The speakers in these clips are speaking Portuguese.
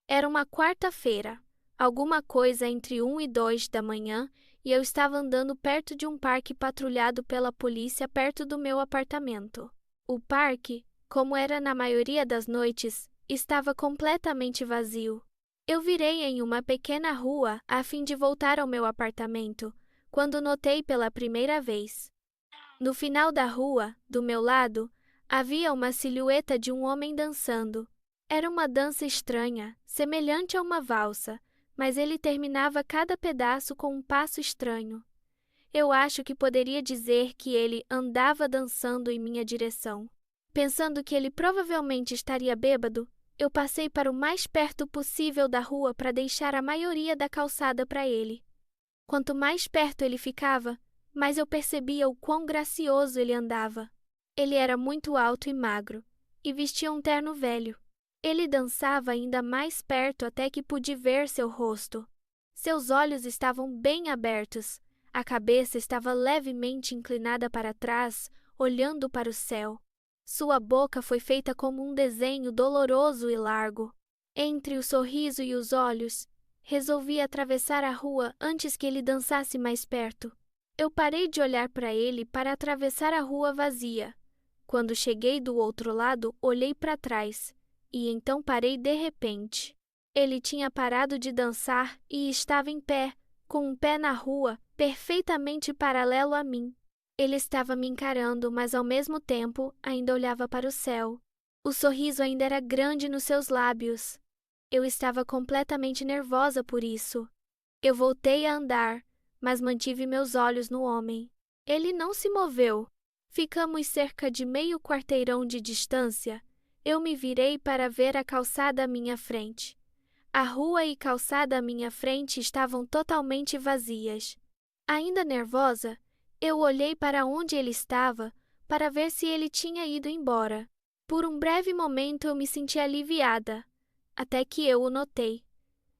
Era uma quarta-feira, alguma coisa entre 1 e 2 da manhã, e eu estava andando perto de um parque patrulhado pela polícia perto do meu apartamento. O parque, como era na maioria das noites, estava completamente vazio. Eu virei em uma pequena rua a fim de voltar ao meu apartamento, quando notei pela primeira vez. No final da rua, do meu lado, havia uma silhueta de um homem dançando. Era uma dança estranha, semelhante a uma valsa, mas ele terminava cada pedaço com um passo estranho. Eu acho que poderia dizer que ele andava dançando em minha direção. Pensando que ele provavelmente estaria bêbado, eu passei para o mais perto possível da rua para deixar a maioria da calçada para ele. Quanto mais perto ele ficava, mais eu percebia o quão gracioso ele andava. Ele era muito alto e magro, e vestia um terno velho. Ele dançava ainda mais perto até que pude ver seu rosto. Seus olhos estavam bem abertos, a cabeça estava levemente inclinada para trás, olhando para o céu. Sua boca foi feita como um desenho doloroso e largo. Entre o sorriso e os olhos, resolvi atravessar a rua antes que ele dançasse mais perto. Eu parei de olhar para ele para atravessar a rua vazia. Quando cheguei do outro lado, olhei para trás, e então parei de repente. Ele tinha parado de dançar e estava em pé, com um pé na rua, perfeitamente paralelo a mim. Ele estava me encarando, mas ao mesmo tempo ainda olhava para o céu. O sorriso ainda era grande nos seus lábios. Eu estava completamente nervosa por isso. Eu voltei a andar, mas mantive meus olhos no homem. Ele não se moveu. Ficamos cerca de meio quarteirão de distância. Eu me virei para ver a calçada à minha frente. A rua e calçada à minha frente estavam totalmente vazias. Ainda nervosa, eu olhei para onde ele estava para ver se ele tinha ido embora. Por um breve momento eu me senti aliviada, até que eu o notei.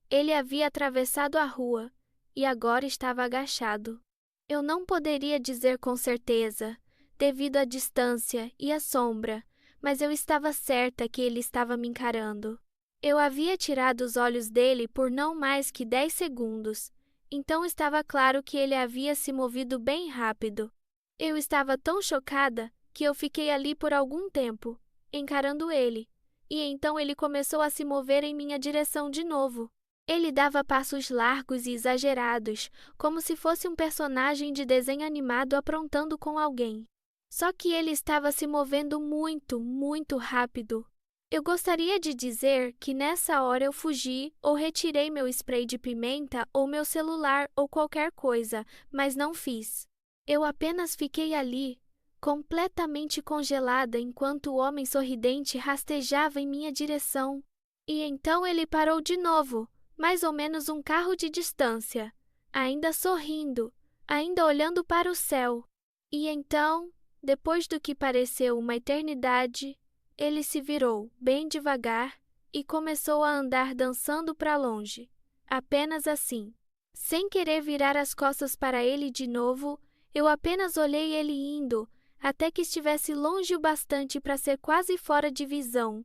Ele havia atravessado a rua e agora estava agachado. Eu não poderia dizer com certeza, devido à distância e à sombra, mas eu estava certa que ele estava me encarando. Eu havia tirado os olhos dele por não mais que 10 segundos, então estava claro que ele havia se movido bem rápido. Eu estava tão chocada que eu fiquei ali por algum tempo, encarando ele, e então ele começou a se mover em minha direção de novo. Ele dava passos largos e exagerados, como se fosse um personagem de desenho animado aprontando com alguém. Só que ele estava se movendo muito, muito rápido. Eu gostaria de dizer que nessa hora eu fugi ou retirei meu spray de pimenta ou meu celular ou qualquer coisa, mas não fiz. Eu apenas fiquei ali, completamente congelada enquanto o homem sorridente rastejava em minha direção. E então ele parou de novo, mais ou menos um carro de distância, ainda sorrindo, ainda olhando para o céu. E então, depois do que pareceu uma eternidade, ele se virou bem devagar e começou a andar dançando para longe, apenas assim. Sem querer virar as costas para ele de novo, eu apenas olhei ele indo, até que estivesse longe o bastante para ser quase fora de visão.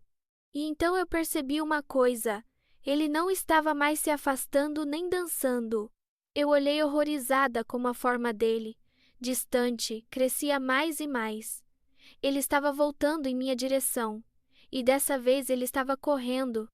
E então eu percebi uma coisa: ele não estava mais se afastando nem dançando. Eu olhei horrorizada como a forma dele, distante, crescia mais e mais. Ele estava voltando em minha direção, e dessa vez ele estava correndo,